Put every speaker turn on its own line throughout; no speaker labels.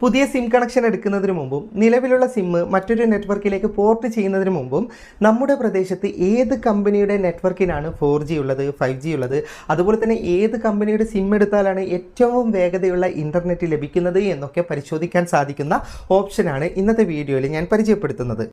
പുതിയ SIM connection എടുക്കുന്നതിന് മുമ്പും നിലവിലുള്ള സിം മറ്റൊരു നെറ്റ്വർക്കിലേക്ക് പോർട്ട് ചെയ്യുന്നതിന് മുമ്പും നമ്മുടെ പ്രദേശത്ത് ഏത് കമ്പനിയുടെ നെറ്റ്വർക്കിനാണ് 4G ഉള്ളത് 5G ഉള്ളത് അതുപോലെ തന്നെ ഏത് കമ്പനിയുടെ സിം എടുത്താലാണ് ഏറ്റവും വേഗതയുള്ള ഇൻ്റർനെറ്റ് ലഭിക്കുന്നത് എന്നൊക്കെ പരിശോധിക്കാൻ സാധിക്കുന്ന ഓപ്ഷനാണ് ഇന്നത്തെ വീഡിയോയിൽ ഞാൻ പരിചയപ്പെടുത്തുന്നത്.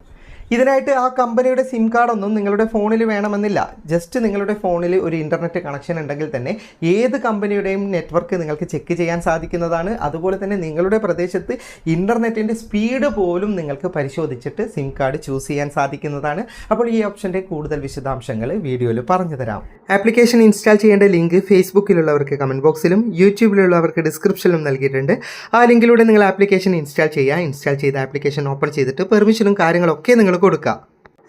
ഇതിനായിട്ട് ആ കമ്പനിയുടെ സിം കാർഡൊന്നും നിങ്ങളുടെ ഫോണിൽ വേണമെന്നില്ല. ജസ്റ്റ് നിങ്ങളുടെ ഫോണിൽ ഒരു ഇൻ്റർനെറ്റ് കണക്ഷൻ ഉണ്ടെങ്കിൽ തന്നെ ഏത് കമ്പനിയുടെയും നെറ്റ്വർക്ക് നിങ്ങൾക്ക് ചെക്ക് ചെയ്യാൻ സാധിക്കുന്നതാണ്. അതുപോലെ തന്നെ നിങ്ങളുടെ പ്രദേശത്ത് ഇൻ്റർനെറ്റിൻ്റെ സ്പീഡ് പോലും നിങ്ങൾക്ക് പരിശോധിച്ചിട്ട് സിം കാർഡ് ചൂസ് ചെയ്യാൻ സാധിക്കുന്നതാണ്. അപ്പോൾ ഈ ഓപ്ഷൻ്റെ കൂടുതൽ വിശദാംശങ്ങൾ വീഡിയോയിൽ പറഞ്ഞു തരാം. ആപ്ലിക്കേഷൻ ഇൻസ്റ്റാൾ ചെയ്യേണ്ട ലിങ്ക് ഫേസ്ബുക്കിലുള്ളവർക്ക് കമൻറ്റ് ബോക്സിലും യൂട്യൂബിലുള്ളവർക്ക് ഡിസ്ക്രിപ്ഷനിലും നൽകിയിട്ടുണ്ട്. ആ ലിങ്കിലൂടെ നിങ്ങൾ ആപ്ലിക്കേഷൻ ഇൻസ്റ്റാൾ ചെയ്ത ആപ്ലിക്കേഷൻ ഓപ്പൺ ചെയ്തിട്ട് പെർമിഷനും കാര്യങ്ങളൊക്കെ നിങ്ങൾ കൊടുക്കുക.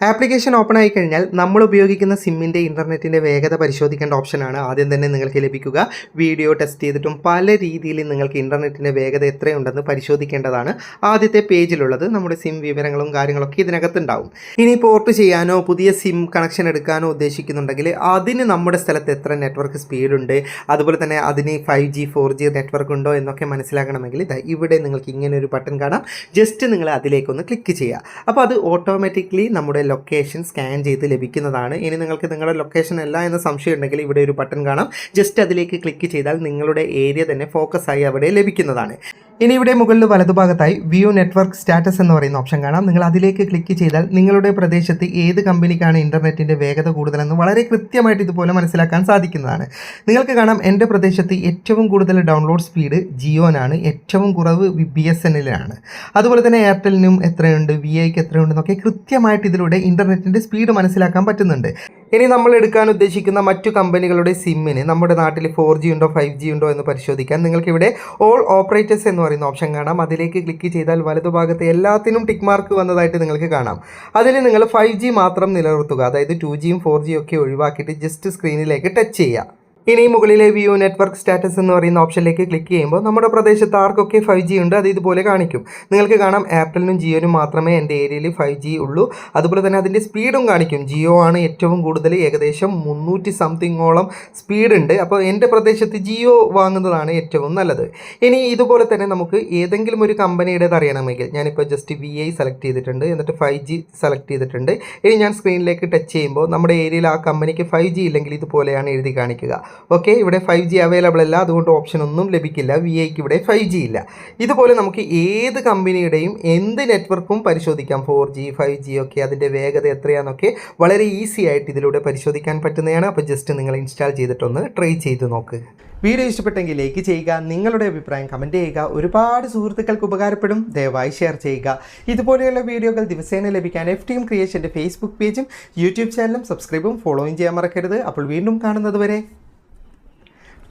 ആപ്ലിക്കേഷൻ ഓപ്പൺ ആയി കഴിഞ്ഞാൽ നമ്മൾ ഉപയോഗിക്കുന്ന സിമ്മിൻ്റെ ഇൻ്റർനെറ്റിൻ്റെ വേഗത പരിശോധിക്കേണ്ട ഓപ്ഷനാണ് ആദ്യം തന്നെ നിങ്ങൾക്ക് ലഭിക്കുക. വീഡിയോ ടെസ്റ്റ് ചെയ്തിട്ടും പല രീതിയിൽ നിങ്ങൾക്ക് ഇൻ്റർനെറ്റിൻ്റെ വേഗത എത്രയുണ്ടെന്ന് പരിശോധിക്കേണ്ടതാണ് ആദ്യത്തെ പേജിലുള്ളത്. നമ്മുടെ സിം വിവരങ്ങളും കാര്യങ്ങളൊക്കെ ഇതിനകത്തുണ്ടാവും. ഇനി പോർട്ട് ചെയ്യാനോ പുതിയ സിം കണക്ഷൻ എടുക്കാനോ ഉദ്ദേശിക്കുന്നുണ്ടെങ്കിൽ അതിന് നമ്മുടെ സ്ഥലത്ത് എത്ര നെറ്റ്വർക്ക് സ്പീഡുണ്ട്, അതുപോലെ തന്നെ അതിന് 5G 4G നെറ്റ്വർക്ക് ഉണ്ടോ എന്നൊക്കെ മനസ്സിലാക്കണമെങ്കിൽ ഇവിടെ നിങ്ങൾക്ക് ഇങ്ങനെ ഒരു ബട്ടൺ കാണാം. ജസ്റ്റ് നിങ്ങൾ അതിലേക്കൊന്ന് ക്ലിക്ക് ചെയ്യുക. അപ്പോൾ അത് ഓട്ടോമാറ്റിക്കലി നമ്മുടെ ലൊക്കേഷൻ സ്കാൻ ചെയ്ത് ലഭിക്കുന്നതാണ്. ഇനി നിങ്ങൾക്ക് നിങ്ങളുടെ ലൊക്കേഷൻ അല്ല എന്ന സംശയം ഉണ്ടെങ്കിൽ ഇവിടെ ഒരു ബട്ടൺ കാണാം. ജസ്റ്റ് അതിലേക്ക് ക്ലിക്ക് ചെയ്താൽ നിങ്ങളുടെ ഏരിയ തന്നെ ഫോക്കസ് ആയി അവിടെ ലഭിക്കുന്നതാണ്. ഇനി ഇവിടെ മുകളിൽ വലതുഭാഗത്തായി വ്യൂ നെറ്റ്വർക്ക് സ്റ്റാറ്റസ് എന്ന് പറയുന്ന ഓപ്ഷൻ കാണാം. നിങ്ങൾ അതിലേക്ക് ക്ലിക്ക് ചെയ്താൽ നിങ്ങളുടെ പ്രദേശത്ത് ഏത് കമ്പനിക്കാണ് ഇൻ്റർനെറ്റിൻ്റെ വേഗത കൂടുതലെന്ന് വളരെ കൃത്യമായിട്ട് ഇതുപോലെ മനസ്സിലാക്കാൻ സാധിക്കുന്നതാണ്. നിങ്ങൾക്ക് കാണാം എൻ്റെ പ്രദേശത്ത് ഏറ്റവും കൂടുതൽ ഡൗൺലോഡ് സ്പീഡ് ജിയോനാണ്, ഏറ്റവും കുറവ് BSNLാണ്. അതുപോലെ തന്നെ എയർടെലിനും എത്രയുണ്ട്, VIക്ക് എത്രയുണ്ടെന്നൊക്കെ കൃത്യമായിട്ട് ഇതിലൂടെ ഇൻ്റർനെറ്റിൻ്റെ സ്പീഡ് മനസ്സിലാക്കാൻ പറ്റുന്നുണ്ട്. ഇനി നമ്മൾ എടുക്കാൻ ഉദ്ദേശിക്കുന്ന മറ്റു കമ്പനികളുടെ സിമ്മിന് നമ്മുടെ നാട്ടിൽ 4G ഉണ്ടോ 5G ഉണ്ടോ എന്ന് പരിശോധിക്കാൻ നിങ്ങൾക്കിവിടെ ഓൾ ഓപ്പറേറ്റേഴ്സ് എന്ന് പറയുന്ന ഓപ്ഷൻ കാണാം. അതിലേക്ക് ക്ലിക്ക് ചെയ്താൽ വലതുഭാഗത്ത് എല്ലാത്തിനും ടിക്ക് മാർക്ക് വന്നതായിട്ട് നിങ്ങൾക്ക് കാണാം. അതിൽ നിങ്ങൾ 5G മാത്രം നിലനിർത്തുക. അതായത് 2Gയും 4Gയും ഒക്കെ ഒഴിവാക്കിയിട്ട് ജസ്റ്റ് സ്ക്രീനിലേക്ക് ടച്ച് ചെയ്യുക. ഇനി മുകളിലെ വ്യൂ നെറ്റ്വർക്ക് സ്റ്റാറ്റസ് എന്ന് പറയുന്ന ഓപ്ഷനിലേക്ക് ക്ലിക്ക് ചെയ്യുമ്പോൾ നമ്മുടെ പ്രദേശത്ത് ആർക്കൊക്കെ 5G ഉണ്ട് അത് ഇതുപോലെ കാണിക്കും. നിങ്ങൾക്ക് കാണാം എയർടെലിനും ജിയോനും മാത്രമേ എൻ്റെ ഏരിയയിൽ 5G ഉള്ളൂ. അതുപോലെ തന്നെ അതിൻ്റെ സ്പീഡും കാണിക്കും. ജിയോ ആണ് ഏറ്റവും കൂടുതൽ, ഏകദേശം 300 സംതിങ്ങോളം സ്പീഡ് ഉണ്ട്. അപ്പോൾ എൻ്റെ പ്രദേശത്ത് ജിയോ വാങ്ങുന്നതാണ് ഏറ്റവും നല്ലത്. ഇനി ഇതുപോലെ തന്നെ നമുക്ക് ഏതെങ്കിലും ഒരു കമ്പനിയുടേത് അറിയണമെങ്കിൽ ഞാനിപ്പോൾ ജസ്റ്റ് VI സെലക്ട് ചെയ്തിട്ടുണ്ട്, എന്നിട്ട് 5G സെലക്ട് ചെയ്തിട്ടുണ്ട്. ഇനി ഞാൻ സ്ക്രീനിലേക്ക് ടച്ച് ചെയ്യുമ്പോൾ നമ്മുടെ ഏരിയയിൽ ആ കമ്പനിക്ക് 5G ഇല്ലെങ്കിൽ ഇതുപോലെയാണ് എഴുതി കാണിക്കുക. ഓക്കെ, ഇവിടെ 5G അവൈലബിൾ അല്ല, അതുകൊണ്ട് ഓപ്ഷൻ ഒന്നും ലഭിക്കില്ല. VIക്ക് ഇവിടെ 5G ഇല്ല. ഇതുപോലെ നമുക്ക് ഏത് കമ്പനിയുടെയും എന്ത് നെറ്റ്വർക്കും പരിശോധിക്കാം. 4G 5G ഒക്കെ അതിൻ്റെ വേഗത എത്രയാണെന്നൊക്കെ വളരെ ഈസി ആയിട്ട് ഇതിലൂടെ പരിശോധിക്കാൻ പറ്റുന്നതാണ്. അപ്പോൾ ജസ്റ്റ് നിങ്ങൾ ഇൻസ്റ്റാൾ ചെയ്തിട്ടൊന്ന് ട്രൈ ചെയ്ത് നോക്ക്. വീഡിയോ ഇഷ്ടപ്പെട്ടെങ്കിൽ ലൈക്ക് ചെയ്യുക, നിങ്ങളുടെ അഭിപ്രായം കമൻറ്റ് ചെയ്യുക. ഒരുപാട് സുഹൃത്തുക്കൾക്ക് ഉപകാരപ്പെടും, ദയവായി ഷെയർ ചെയ്യുക. ഇതുപോലെയുള്ള വീഡിയോകൾ ദിവസേന ലഭിക്കാൻ FTM ക്രിയേഷൻ്റെ ഫേസ്ബുക്ക് പേജും യൂട്യൂബ് ചാനലും സബ്സ്ക്രൈബും ഫോളോയും ചെയ്യാൻ മറക്കരുത്. അപ്പോൾ വീണ്ടും കാണുന്നത് വരെ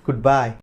goodbye.